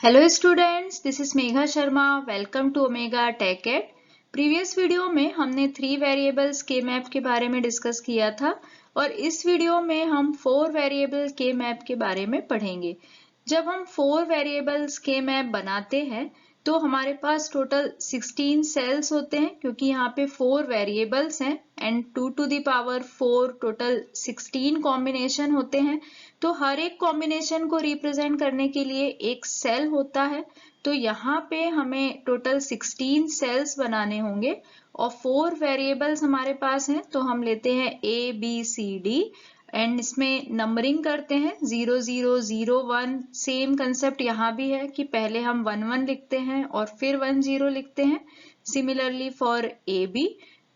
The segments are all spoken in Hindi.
Hello students, this is Megha Sharma. Welcome to Omega Tech Ed. Previous video में हमने 3 वेरिएबल्स के मैप के बारे में डिस्कस किया था और इस वीडियो में हम 4 वेरिएबल के मैप के बारे में पढ़ेंगे। जब हम 4 वेरिएबल्स के मैप बनाते हैं तो हमारे पास टोटल 16 सेल्स होते हैं क्योंकि यहाँ पे 4 वेरिएबल्स हैं and 2 to the power 4 total 16 combination होते हैं। तो हर एक कॉम्बिनेशन को रिप्रेजेंट करने के लिए एक सेल होता है। तो यहाँ पे हमें टोटल 16 सेल्स बनाने होंगे और 4 वेरिएबल्स हमारे पास हैं। तो हम लेते हैं A, B, C, D and इसमें नंबरिंग करते हैं 0 0 0 1। सेम कंसेप्ट यहाँ भी है कि पहले हम 1 1 लिखते हैं और फिर 1 0 लिखते हैं। Similarly for A B.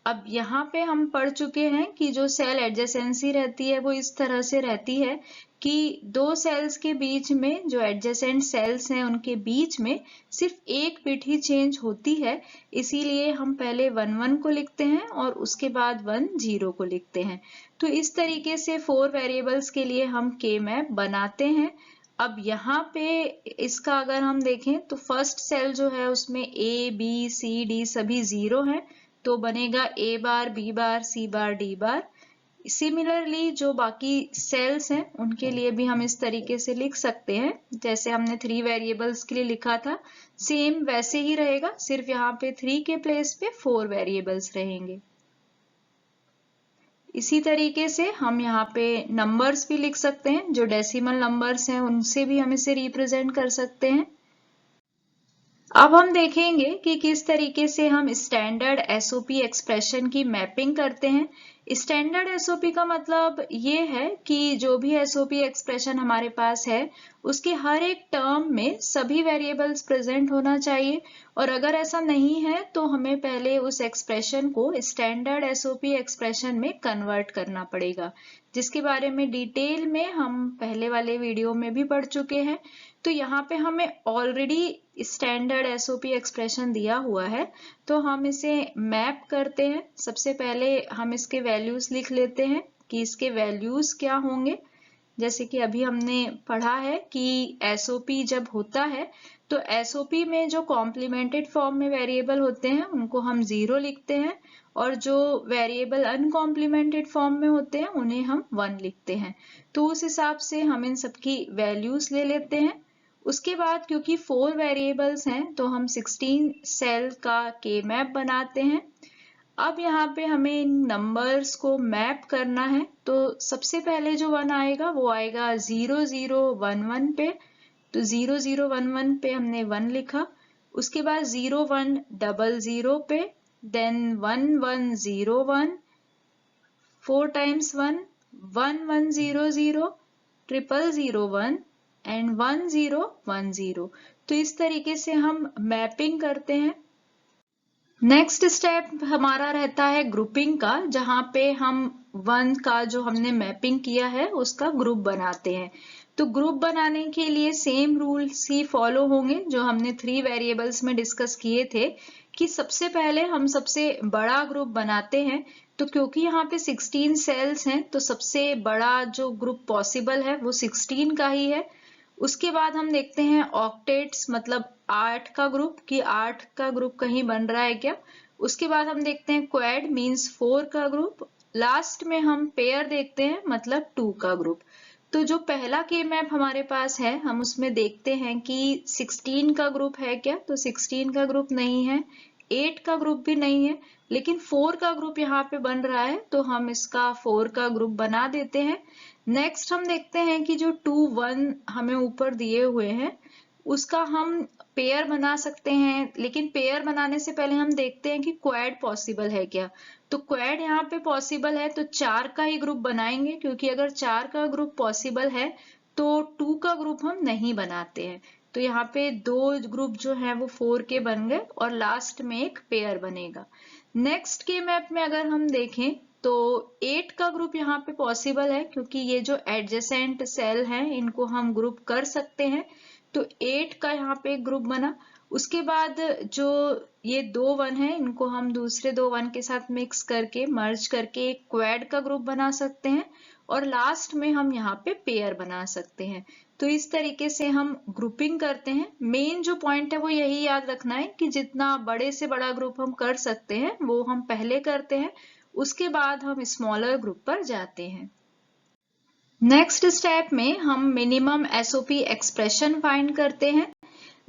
अब यहाँ पे हम पढ़ चुके हैं कि जो सेल एडजेसेंसी रहती है वो इस तरह से रहती है कि दो सेल्स के बीच में जो एडजेसेंट सेल्स हैं उनके बीच में सिर्फ एक बिट ही चेंज होती है। इसीलिए हम पहले 1 1 को लिखते हैं और उसके बाद 1 0 को लिखते हैं। तो इस तरीके से 4 वेरिएबल्स के लिए हम के मैप बनाते हैं। अब यहाँ पे इसका अगर हम देखें तो फर्स्ट सेल जो है उसमें A, B, C, D सभी 0 हैं तो बनेगा A bar, B bar, C bar, D bar. Similarly जो बाकी सेल्स हैं उनके लिए भी हम इस तरीके से लिख सकते हैं जैसे हमने 3 वेरिएबल्स के लिए लिखा था। सेम वैसे ही रहेगा, सिर्फ यहाँ पे 3 के प्लेस पे 4 वेरिएबल्स रहेंगे। इसी तरीके से हम यहाँ पे नंबर्स भी लिख सकते हैं, जो डेसिमल नंबर्स हैं उनसे भी हम इसे रिप्रेजेंट कर सकते हैं। अब हम देखेंगे कि किस तरीके से हम स्टैंडर्ड एसओपी एक्सप्रेशन की मैपिंग करते हैं। स्टैंडर्ड एसओपी का मतलब ये है कि जो भी एसओपी एक्सप्रेशन हमारे पास है उसके हर एक टर्म में सभी वेरिएबल्स प्रेजेंट होना चाहिए और अगर ऐसा नहीं है तो हमें पहले उस एक्सप्रेशन को स्टैंडर्ड एसओपी एक्सप्रेशन में कन्वर्ट करना पड़ेगा, जिसके बारे में डिटेल में हम पहले वाले वीडियो में भी पढ़ चुके हैं। तो यहाँ पे हमें ऑलरेडी स्टैंडर्ड एसओपी एक्सप्रेशन दिया हुआ है तो हम इसे मैप करते हैं। सबसे पहले हम इसके वैल्यूज लिख लेते हैं कि इसके वैल्यूज क्या होंगे। जैसे कि अभी हमने पढ़ा है कि एसओपी जब होता है तो एसओपी में जो कॉम्प्लीमेंटेड फॉर्म में वेरिएबल होते हैं उनको हम 0 लिखते हैं और जो वेरिएबल अनकॉम्प्लीमेंटेड फॉर्म में होते हैं उन्हें हम 1 लिखते हैं। तो उस हिसाब से हम इन सबकी वैल्यूज ले लेते हैं। उसके बाद क्योंकि 4 वेरिएबल्स हैं तो हम 16 सेल का के मैप बनाते हैं। अब यहाँ पे हमें इन नंबर्स को मैप करना है तो सबसे पहले जो 1 आएगा वो आएगा 0 0 1 1 पे। तो 0 0 1 1 पे हमने 1 लिखा। उसके बाद 0 1 0 0 पे, देन 1 1 0 1, 4 times 1 1 1 0 0, 0 0 1 एंड 1 0 1 0। तो इस तरीके से हम मैपिंग करते हैं। नेक्स्ट स्टेप हमारा रहता है ग्रुपिंग का, जहां पे हम 1 का जो हमने मैपिंग किया है उसका ग्रुप बनाते हैं। तो ग्रुप बनाने के लिए सेम रूल्स ही फॉलो होंगे जो हमने 3 वेरिएबल्स में डिस्कस किए थे कि सबसे पहले हम सबसे बड़ा ग्रुप बनाते हैं। तो क्योंकि यहाँ पे 16 सेल्स हैं तो सबसे बड़ा जो ग्रुप पॉसिबल है वो 16 का ही है। उसके बाद हम देखते हैं ऑक्टेट्स मतलब 8 का ग्रुप कि 8 का ग्रुप कहीं बन रहा है क्या। उसके बाद हम देखते हैं क्वेड मींस 4 का ग्रुप। लास्ट में हम पेयर देखते हैं मतलब 2 का ग्रुप। तो जो पहला के मैप हमारे पास है हम उसमें देखते हैं कि 16 का ग्रुप है क्या, तो 16 का ग्रुप नहीं है, 8 का ग्रुप भी नहीं है, लेकिन 4 का ग्रुप यहाँ पे बन रहा है तो हम इसका 4 का ग्रुप बना देते हैं। नेक्स्ट हम देखते हैं कि जो 2 1 हमें ऊपर दिए हुए हैं उसका हम पेयर बना सकते हैं, लेकिन पेयर बनाने से पहले हम देखते हैं कि क्वेड पॉसिबल है क्या। तो क्वेड यहाँ पे पॉसिबल है तो 4 का ही ग्रुप बनाएंगे, क्योंकि अगर 4 का ग्रुप पॉसिबल है तो 2 का ग्रुप हम नहीं बनाते हैं। तो यहाँ पे 2 ग्रुप जो है वो 4 के बन गए और लास्ट में एक पेयर बनेगा। नेक्स्ट के मैप में अगर हम देखें तो 8 का ग्रुप यहाँ पे पॉसिबल है, क्योंकि ये जो एडजेसेंट सेल हैं इनको हम ग्रुप कर सकते हैं। तो 8 का यहाँ पे एक ग्रुप बना। उसके बाद जो ये 2 1 है इनको हम दूसरे 2 1 के साथ मिक्स करके मर्ज करके एक क्वेड का ग्रुप बना सकते हैं और लास्ट में हम यहाँ पे पेयर बना सकते हैं। तो इस तरीके से हम ग्रुपिंग करते हैं। मेन जो पॉइंट है वो यही याद रखना है कि जितना बड़े से बड़ा ग्रुप हम कर सकते हैं वो हम पहले करते हैं, उसके बाद हम स्मॉलर ग्रुप पर जाते हैं। नेक्स्ट स्टेप में हम मिनिमम एसओपी एक्सप्रेशन फाइंड करते हैं।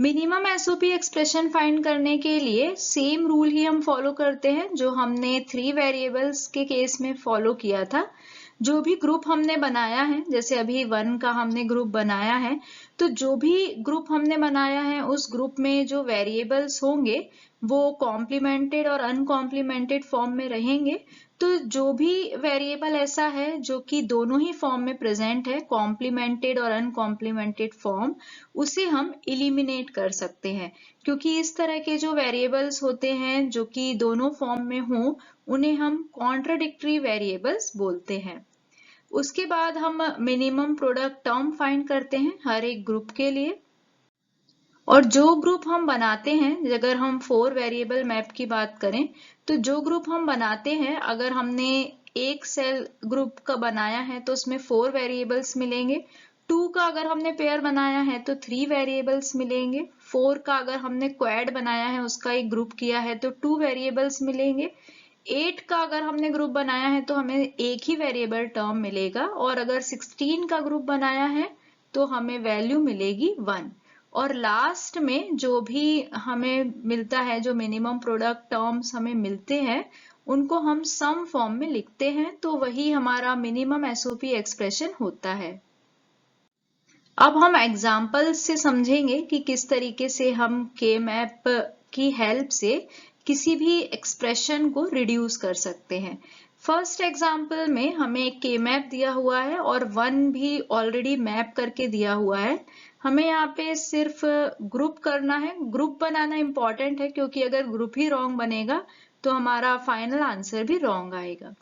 मिनिमम एसओपी एक्सप्रेशन फाइंड करने के लिए सेम रूल ही हम फॉलो करते हैं जो हमने 3 वेरिएबल्स के केस में फॉलो किया था। जो भी ग्रुप हमने बनाया है, जैसे अभी 1 का हमने ग्रुप बनाया है, तो जो भी ग्रुप हमने बनाया है उस ग्रुप में जो वेरिएबल्स होंगे वो कॉम्प्लीमेंटेड और अनकॉम्प्लीमेंटेड फॉर्म में रहेंगे। तो जो भी वेरिएबल ऐसा है जो कि दोनों ही फॉर्म में प्रेजेंट है, कॉम्प्लीमेंटेड और अनकॉम्प्लीमेंटेड फॉर्म, उसे हम इलिमिनेट कर सकते हैं। क्योंकि इस तरह के जो वेरिएबल्स होते हैं जो कि दोनों फॉर्म में हों, उन्हें हम कॉन्ट्राडिक्टरी वेरिएबल्स बोलते हैं। उसके बाद हम मिनिमम प्रोडक्ट टर्म फाइंड करते हैं हर एक ग्रुप के लिए। और जो ग्रुप हम बनाते हैं, अगर हम 4 वेरिएबल मैप की बात करें, तो जो ग्रुप हम बनाते हैं, अगर हमने एक सेल ग्रुप का बनाया है तो उसमें 4 वेरिएबल्स मिलेंगे। 2 का अगर हमने पेयर बनाया है तो 3 वेरिएबल्स मिलेंगे। 4 का अगर हमने क्वाड बनाया है, उसका एक ग्रुप किया है, तो 2 वेरिएबल्स मिलेंगे। 8 का अगर हमने ग्रुप बनाया है तो हमें एक ही वेरिएबल टर्म मिलेगा। और अगर 16 का ग्रुप बनाया है तो हमें वैल्यू मिलेगी 1। और लास्ट में जो भी हमें मिलता है, जो मिनिमम प्रोडक्ट टर्म्स हमें मिलते हैं, उनको हम सम फॉर्म में लिखते हैं, तो वही हमारा मिनिमम एसओपी एक्सप्रेशन होता है। अब हम एग्जाम्पल से समझेंगे कि किस तरीके से हम के मैप की हेल्प से किसी भी एक्सप्रेशन को रिड्यूस कर सकते हैं। फर्स्ट एग्जाम्पल में हमें एक के मैप दिया हुआ है और 1 भी ऑलरेडी मैप करके दिया हुआ है। हमें यहाँ पे सिर्फ ग्रुप करना है। ग्रुप बनाना इंपॉर्टेंट है क्योंकि अगर ग्रुप ही रॉन्ग बनेगा तो हमारा फाइनल आंसर भी रॉन्ग आएगा।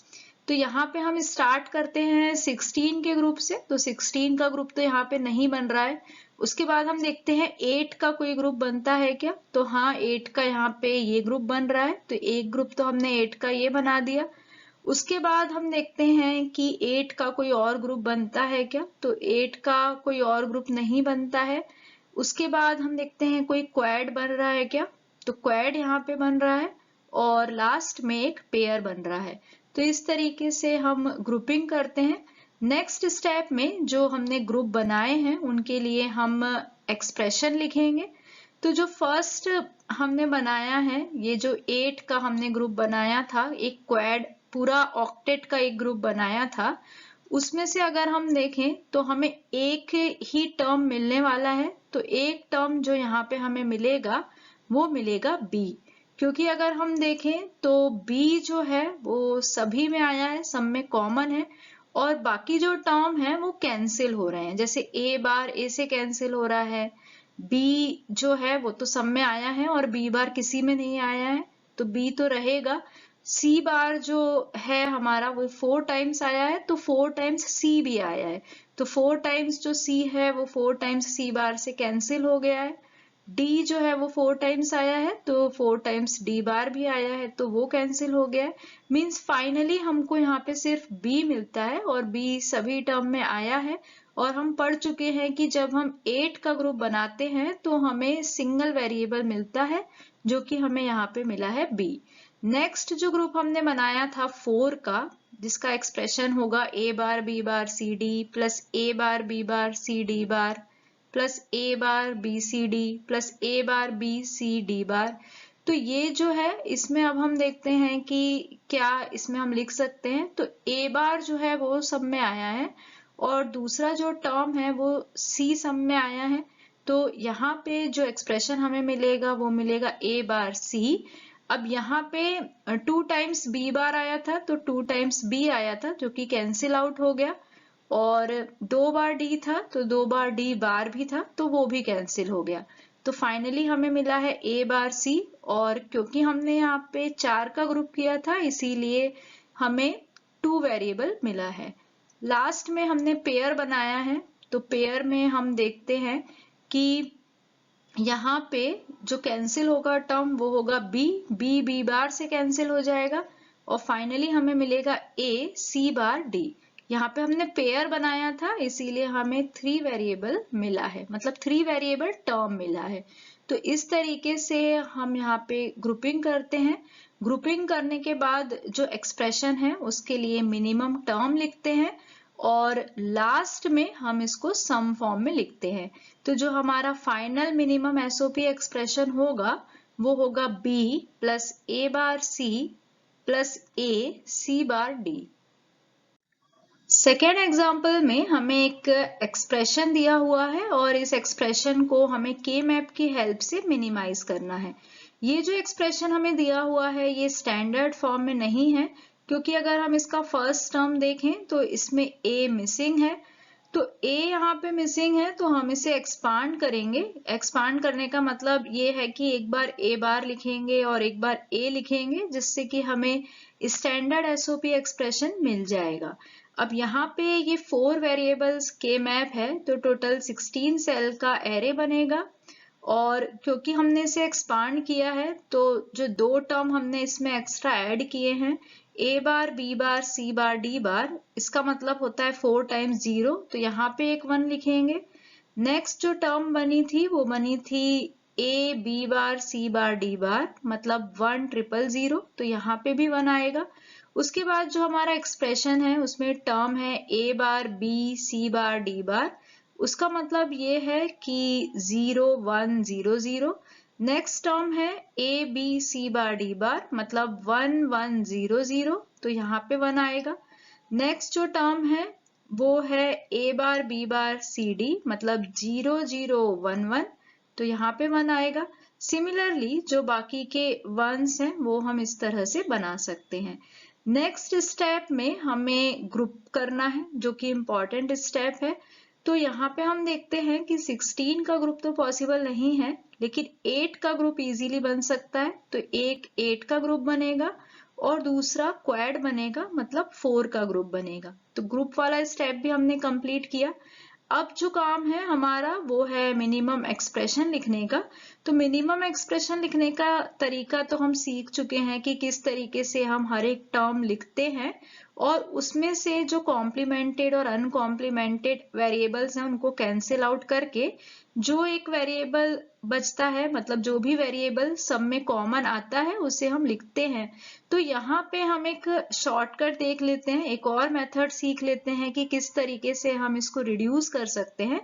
तो यहाँ पे हम स्टार्ट करते हैं 16 के ग्रुप से। तो 16 का ग्रुप तो यहाँ पे नहीं बन रहा है। उसके बाद हम देखते हैं 8 का कोई ग्रुप बनता है क्या। तो हाँ, 8 का यहाँ पे ये ग्रुप बन रहा है, तो एक ग्रुप तो हमने 8 का ये बना दिया। उसके बाद हम देखते हैं कि 8 का कोई और ग्रुप बनता है क्या। तो 8 का कोई और ग्रुप नहीं बनता है। उसके बाद हम देखते हैं कोई क्वाड बन रहा है क्या। तो क्वाड यहाँ पे बन रहा है और लास्ट में एक पेयर बन रहा है। तो इस तरीके से हम ग्रुपिंग करते हैं। नेक्स्ट स्टेप में जो हमने ग्रुप बनाए हैं उनके लिए हम एक्सप्रेशन लिखेंगे। तो जो फर्स्ट हमने बनाया है, ये जो 8 का हमने ग्रुप बनाया था, एक क्वाड पूरा ऑक्टेट का एक ग्रुप बनाया था, उसमें से अगर हम देखें तो हमें एक ही टर्म मिलने वाला है। तो एक टर्म जो यहाँ पे हमें मिलेगा वो मिलेगा b। क्योंकि अगर हम देखें तो b जो है वो सभी में आया है, सब में कॉमन है, और बाकी जो टर्म है वो कैंसिल हो रहे हैं। जैसे a बार a से कैंसिल हो रहा है, b जो है वो तो सब में आया है और b बार किसी में नहीं आया है, तो b तो रहेगा। c बार जो है हमारा वो 4 टाइम्स आया है, तो 4 टाइम्स c भी आया है, तो 4 टाइम्स जो c है वो 4 टाइम्स c बार से कैंसिल हो गया है। d जो है वो 4 टाइम्स आया है, तो 4 टाइम्स d बार भी आया है, तो वो कैंसिल हो गया है। मीन्स फाइनली हमको यहाँ पे सिर्फ b मिलता है और b सभी टर्म में आया है। और हम पढ़ चुके हैं कि जब हम 8 का ग्रुप बनाते हैं तो हमें सिंगल वेरिएबल मिलता है, जो कि हमें यहाँ पे मिला है b। नेक्स्ट जो ग्रुप हमने बनाया था 4 का, जिसका एक्सप्रेशन होगा a bar b bar c d plus a bar b bar c d bar plus a bar b c d plus a bar b c d बार। तो ये जो है इसमें अब हम देखते हैं कि क्या इसमें हम लिख सकते हैं। तो a बार जो है वो सब में आया है और दूसरा जो टर्म है वो c सब में आया है। तो यहाँ पे जो एक्सप्रेशन हमें मिलेगा वो मिलेगा a बार c। अब यहाँ पे 2 टाइम्स b बार आया था, तो 2 टाइम्स b आया था जो कि कैंसिल आउट हो गया, और 2 बार d था तो 2 बार d बार भी था, तो वो भी कैंसिल हो गया। तो फाइनली हमें मिला है a बार c। और क्योंकि हमने यहाँ पे 4 का ग्रुप किया था इसीलिए हमें 2 वेरिएबल मिला है। लास्ट में हमने पेयर बनाया है, तो पेयर में हम देखते हैं कि यहाँ पे जो कैंसिल होगा टर्म वो होगा b बार से कैंसिल हो जाएगा और फाइनली हमें मिलेगा a c बार d। यहाँ पे हमने पेयर बनाया था इसीलिए हमें 3 वेरिएबल मिला है, मतलब 3 वेरिएबल टर्म मिला है। तो इस तरीके से हम यहाँ पे ग्रुपिंग करते हैं। ग्रुपिंग करने के बाद जो एक्सप्रेशन है उसके लिए मिनिमम टर्म लिखते हैं और लास्ट में हम इसको सम फॉर्म में लिखते हैं। तो जो हमारा फाइनल मिनिमम एसओपी एक्सप्रेशन होगा वो होगा b plus a bar c plus a c bar d। Second example में हमें एक एक्सप्रेशन दिया हुआ है और इस एक्सप्रेशन को हमें के मैप की हेल्प से मिनिमाइज करना है। ये जो एक्सप्रेशन हमें दिया हुआ है ये स्टैंडर्ड फॉर्म में नहीं है, क्योंकि अगर हम इसका फर्स्ट टर्म देखें तो इसमें a मिसिंग है। तो a यहाँ पे मिसिंग है तो हम इसे एक्सपांड करेंगे। एक्सपांड करने का मतलब ये है कि एक बार a बार लिखेंगे और एक बार a लिखेंगे, जिससे कि हमें स्टैंडर्ड एसओपी एक्सप्रेशन मिल जाएगा। अब यहाँ पे ये 4 वेरिएबल्स के मैप है तो टोटल 16 सेल का एरे बनेगा। और क्योंकि हमने इसे एक्सपांड किया है तो जो 2 टर्म हमने इसमें एक्स्ट्रा ऐड किए हैं a bar b bar c bar d बार, इसका मतलब होता है 4 टाइम्स 0, तो यहाँ पे एक 1 लिखेंगे। नेक्स्ट जो टर्म बनी थी वो बनी थी a b bar c bar d बार, मतलब 1 ट्रिपल 0, तो यहाँ पे भी 1 आएगा। उसके बाद जो हमारा एक्सप्रेशन है उसमें टर्म है a bar b c bar d बार, उसका मतलब ये है कि 0 1 0 0। नेक्स्ट टर्म है a b c bar d बार, मतलब 1 1 0 0, तो यहाँ पे 1 आएगा। नेक्स्ट जो टर्म है वो है a bar b bar c d, मतलब 0 0 1 1, तो यहाँ पे 1 आएगा। सिमिलरली जो बाकी के वंस हैं वो हम इस तरह से बना सकते हैं। नेक्स्ट स्टेप में हमें ग्रुप करना है, जो कि इम्पॉर्टेंट स्टेप है। तो यहाँ पे हम देखते हैं कि 16 का ग्रुप तो पॉसिबल नहीं है, लेकिन 8 का ग्रुप इजीली बन सकता है। तो एक 8 का ग्रुप बनेगा और दूसरा क्वाड बनेगा, मतलब 4 का ग्रुप बनेगा। तो ग्रुप वाला स्टेप भी हमने कंप्लीट किया। अब जो काम है हमारा वो है मिनिमम एक्सप्रेशन लिखने का। तो मिनिमम एक्सप्रेशन लिखने का तरीका तो हम सीख चुके हैं कि किस तरीके से हम हर एक टर्म लिखते हैं और उसमें से जो कॉम्प्लीमेंटेड और अनकॉम्प्लीमेंटेड वेरिएबल्स हैं उनको कैंसिल आउट करके जो एक वेरिएबल बचता है, मतलब जो भी वेरिएबल सब में कॉमन आता है उसे हम लिखते हैं। तो यहाँ पे हम एक शॉर्टकट देख लेते हैं, एक और मेथड सीख लेते हैं कि किस तरीके से हम इसको रिड्यूस कर सकते हैं।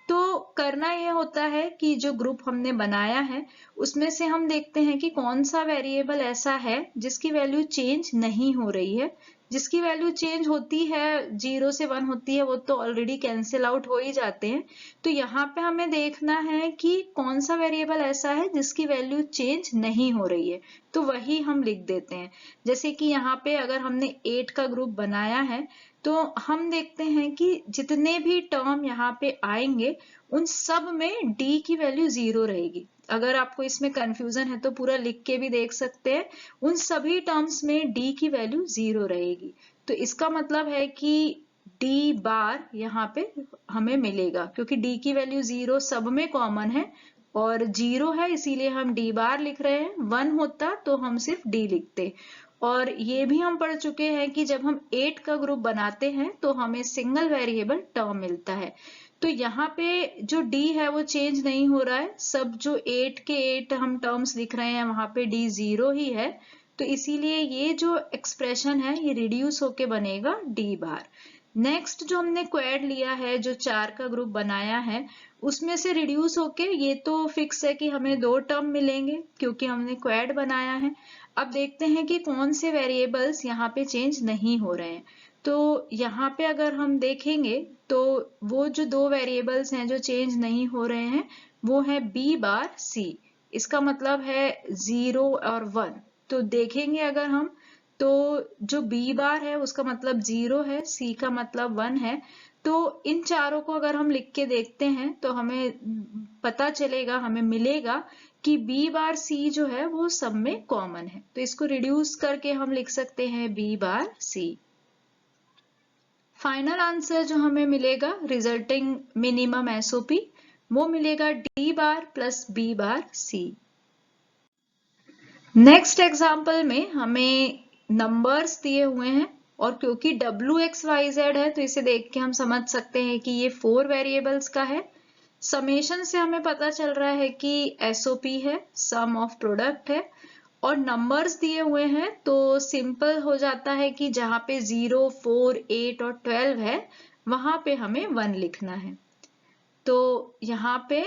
तो करना यह होता है कि जो ग्रुप हमने बनाया है उसमें से हम देखते हैं कि कौन सा वेरिएबल ऐसा है जिसकी वैल्यू चेंज नहीं हो रही है। जिसकी वैल्यू चेंज होती है 0 से 1 होती है वो तो ऑलरेडी कैंसिल आउट हो ही जाते हैं। तो यहाँ पे हमें देखना है कि कौन सा वेरिएबल ऐसा है जिसकी वैल्यू चेंज नहीं हो रही है, तो वही हम लिख देते हैं। जैसे कि यहाँ पे अगर हमने 8 का ग्रुप बनाया है तो हम देखते हैं कि जितने भी टर्म यहाँ पे आएंगे उन सब में d की वैल्यू 0 रहेगी। अगर आपको इसमें कंफ्यूजन है तो पूरा लिख के भी देख सकते हैं। उन सभी टर्म्स में d की वैल्यू 0 रहेगी। तो इसका मतलब है कि d बार यहाँ पे हमें मिलेगा, क्योंकि d की वैल्यू 0 सब में कॉमन है और 0 है इसीलिए हम d बार लिख रहे हैं। 1 होता तो हम सिर्फ d लिखते। और ये भी हम पढ़ चुके हैं कि जब हम 8 का ग्रुप बनाते हैं तो हमें सिंगल वेरिएबल टर्म मिलता है। तो यहाँ पे जो d है वो चेंज नहीं हो रहा है, सब जो 8 के 8 हम टर्म्स लिख रहे हैं वहां पे d 0 ही है। तो इसीलिए ये जो एक्सप्रेशन है ये रिड्यूस होके बनेगा d बार। नेक्स्ट जो हमने क्वेड लिया है, जो 4 का ग्रुप बनाया है, उसमें से रिड्यूस होके ये तो फिक्स है कि हमें 2 टर्म मिलेंगे क्योंकि हमने क्वेड बनाया है। अब देखते हैं कि कौन से वेरिएबल्स यहाँ पे चेंज नहीं हो रहे हैं। तो यहाँ पे अगर हम देखेंगे तो वो जो 2 वेरिएबल्स हैं जो चेंज नहीं हो रहे हैं वो है b बार c, इसका मतलब है 0 और 1। तो देखेंगे अगर हम तो जो b बार है उसका मतलब 0 है, c का मतलब 1 है। तो इन चारों को अगर हम लिख के देखते हैं तो हमें पता चलेगा, हमें मिलेगा कि b बार c जो है वो सब में कॉमन है। तो इसको रिड्यूस करके हम लिख सकते हैं b बार c। फाइनल आंसर जो हमें मिलेगा रिजल्टिंग मिनिमम एसओपी वो मिलेगा d बार प्लस b बार c। नेक्स्ट एग्जाम्पल में हमें नंबर्स दिए हुए हैं और क्योंकि WXYZ है तो इसे देख के हम समझ सकते हैं कि ये 4 वेरिएबल्स का है। समेशन से हमें पता चल रहा है कि SOP है, सम ऑफ प्रोडक्ट है, और नंबर्स दिए हुए हैं तो सिंपल हो जाता है कि जहां पे 0, 4, 8 और 12 है वहां पे हमें 1 लिखना है। तो यहाँ पे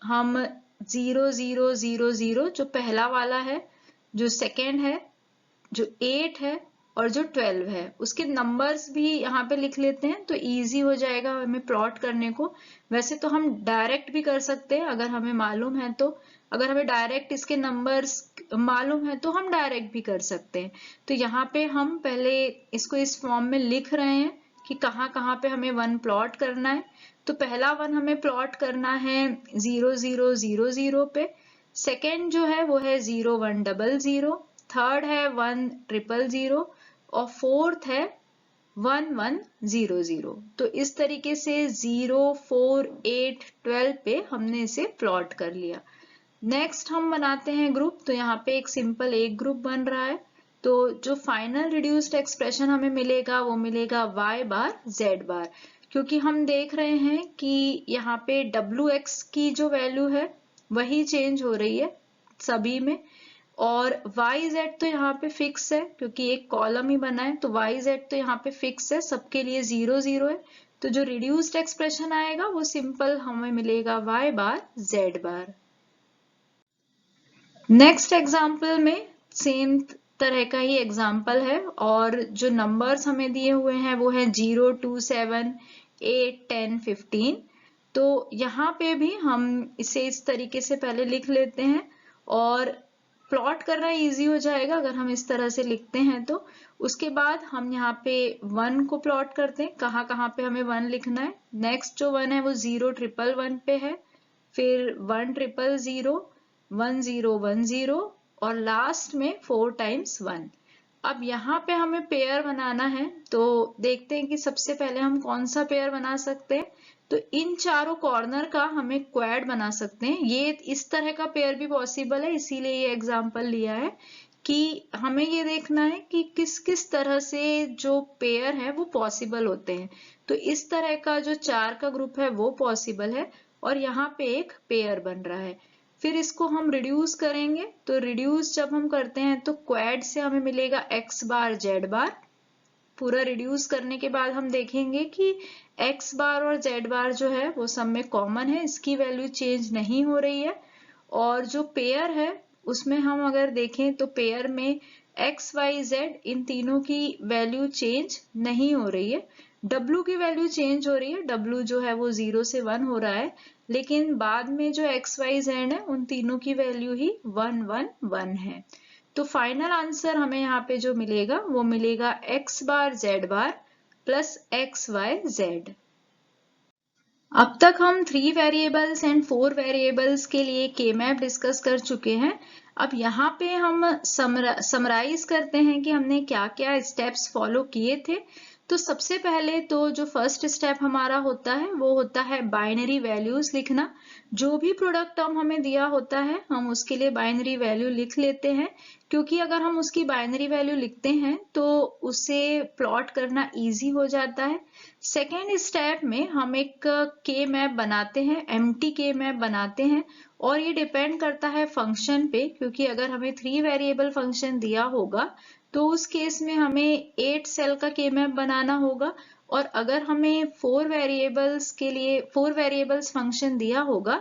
हम 0, 0, 0, 0 जो पहला वाला है, जो सेकेंड है, जो 8 है और जो 12 है, उसके नंबर्स भी यहाँ पे लिख लेते हैं तो इजी हो जाएगा हमें प्लॉट करने को। वैसे तो हम डायरेक्ट भी कर सकते हैं अगर हमें मालूम है तो, अगर हमें डायरेक्ट इसके नंबर्स मालूम है तो हम डायरेक्ट भी कर सकते हैं। तो यहाँ पे हम पहले इसको इस फॉर्म में लिख रहे हैं कि कहाँ कहाँ पे हमें 1 प्लॉट करना है। तो पहला 1 हमें प्लॉट करना है 0, 0, 0, 0 पे। सेकेंड जो है वो है 0, 1, 0, 0। थर्ड है 1, 0, 0 और फोर्थ है 1, 1, 0, 0। तो इस तरीके से 0, 4, 8, 12 पे हमने इसे प्लॉट कर लिया। नेक्स्ट हम बनाते हैं ग्रुप। तो यहाँ पे एक सिंपल एक ग्रुप बन रहा है। तो जो फाइनल रिड्यूस्ड एक्सप्रेशन हमें मिलेगा वो मिलेगा y बार z बार, क्योंकि हम देख रहे हैं कि यहाँ पे wx की जो वैल्यू है वही चेंज हो रही है सभी में, और yz तो यहाँ पे फिक्स है क्योंकि एक कॉलम ही बना है, तो yz तो यहाँ पे फिक्स है, सबके लिए 0, 0 है। तो जो रिड्यूस्ड एक्सप्रेशन आएगा वो सिंपल हमें मिलेगा y बार z बार। नेक्स्ट एग्जाम्पल में सेम तरह का ही एग्जाम्पल है और जो नंबर्स हमें दिए हुए हैं वो है 0, 2, 7, 8, 10, 15। तो यहाँ पे भी हम इसे इस तरीके से पहले लिख लेते हैं और प्लॉट करना इजी हो जाएगा अगर हम इस तरह से लिखते हैं तो। उसके बाद हम यहाँ पे 1 को प्लॉट करते हैं, कहाँ कहाँ पे हमें 1 लिखना है। नेक्स्ट जो 1 है वो 0, 1, 1 पे है, फिर 1, 0, 0, 1, 0, 1, 0 और लास्ट में 4 टाइम्स 1। अब यहाँ पे हमें पेयर बनाना है तो देखते हैं कि सबसे पहले हम कौन सा पेयर बना सकते हैं। तो इन चारों कॉर्नर का हमें क्वाड बना सकते हैं। ये इस तरह का पेयर भी पॉसिबल है, इसीलिए ये एग्जांपल लिया है कि हमें ये देखना है कि किस किस तरह से जो पेयर है वो पॉसिबल होते हैं। तो इस तरह का जो 4 का ग्रुप है वो पॉसिबल है और यहाँ पे एक पेयर बन रहा है। फिर इसको हम रिड्यूस करेंगे, तो रिड्यूस जब हम करते हैं तो क्वाड से हमें मिलेगा x बार z बार। पूरा रिड्यूस करने के बाद हम देखेंगे कि x बार और z बार जो है वो सब में कॉमन है, इसकी वैल्यू चेंज नहीं हो रही है। और जो पेयर है उसमें हम अगर देखें तो पेयर में x, y, z इन तीनों की वैल्यू चेंज नहीं हो रही है। w की वैल्यू चेंज हो रही है, w जो है वो 0 से 1 हो रहा है, लेकिन बाद में जो x, y, z है उन तीनों की वैल्यू ही 1, 1, 1 है। तो फाइनल आंसर हमें यहाँ पे जो मिलेगा वो मिलेगा x बार z बार प्लस x, y, z। अब तक हम 3 वेरिएबल्स एंड 4 वेरिएबल्स के लिए के मैप डिस्कस कर चुके हैं। अब यहाँ पे हम समराइज करते हैं कि हमने क्या क्या स्टेप्स फॉलो किए थे। तो सबसे पहले तो जो फर्स्ट स्टेप हमारा होता है वो होता है बाइनरी वैल्यूज लिखना। जो भी प्रोडक्ट टर्म हमें दिया होता है हम उसके लिए बाइनरी वैल्यू लिख लेते हैं, क्योंकि अगर हम उसकी बाइनरी वैल्यू लिखते हैं तो उसे प्लॉट करना इजी हो जाता है। सेकेंड स्टेप में हम एक के मैप बनाते हैं, एम्प्टी के मैप बनाते हैं, और ये डिपेंड करता है फंक्शन पे, क्योंकि अगर हमें 3 वेरिएबल फंक्शन दिया होगा तो उस केस में हमें 8 सेल का के मैप बनाना होगा, और अगर हमें 4 वेरिएबल्स फंक्शन दिया होगा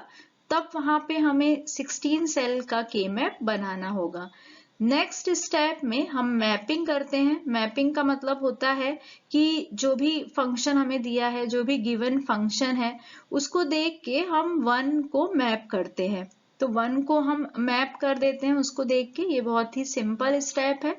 तब वहां पे हमें 16 सेल का के मैप बनाना होगा। नेक्स्ट स्टेप में हम मैपिंग करते हैं। मैपिंग का मतलब होता है कि जो भी फंक्शन हमें दिया है, जो भी गिवन फंक्शन है, उसको देख के हम 1 को मैप करते हैं। तो 1 को हम मैप कर देते हैं उसको देख के। ये बहुत ही सिंपल स्टेप है।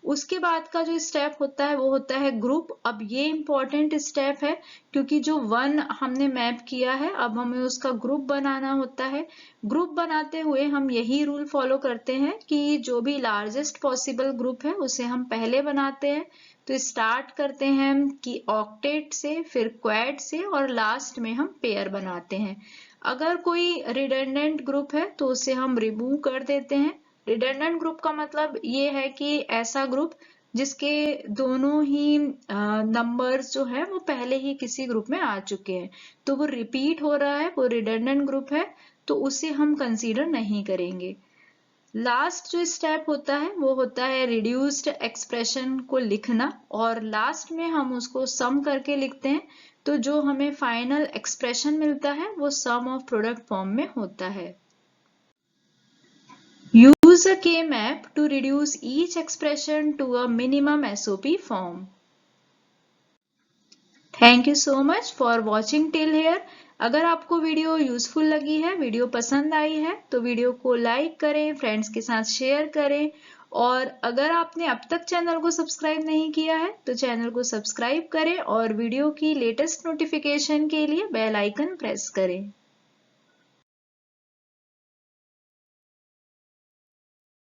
उसके बाद का जो स्टेप होता है वो होता है ग्रुप। अब ये इंपॉर्टेंट स्टेप है क्योंकि जो 1 हमने मैप किया है अब हमें उसका ग्रुप बनाना होता है। ग्रुप बनाते हुए हम यही रूल फॉलो करते हैं कि जो भी लार्जेस्ट पॉसिबल ग्रुप है उसे हम पहले बनाते हैं। तो स्टार्ट करते हैं कि ऑक्टेट से, फिर क्वाड से, और लास्ट में हम पेयर बनाते हैं। अगर कोई रिडंडेंट ग्रुप है तो उसे हम रिमूव कर देते हैं। रिडंडेंट ग्रुप का मतलब ये है कि ऐसा ग्रुप जिसके दोनों ही नंबर्स जो है वो पहले ही किसी ग्रुप में आ चुके हैं, तो वो रिपीट हो रहा है, वो रिडंडेंट ग्रुप है, तो उसे हम कंसीडर नहीं करेंगे। लास्ट जो स्टेप होता है वो होता है रिड्यूस्ड एक्सप्रेशन को लिखना, और लास्ट में हम उसको सम करके लिखते हैं, तो जो हमें फाइनल एक्सप्रेशन मिलता है वो सम ऑफ प्रोडक्ट फॉर्म में होता है। Use a K-map to reduce each expression to a minimum SOP form. Thank you so much for watching till here. अगर आपको वीडियो यूजफुल लगी है, वीडियो पसंद आई है, तो वीडियो को लाइक करें, फ्रेंड्स के साथ शेयर करें, और अगर आपने अब तक चैनल को सब्सक्राइब नहीं किया है तो चैनल को सब्सक्राइब करें और वीडियो की लेटेस्ट नोटिफिकेशन के लिए बेल आइकन प्रेस करें।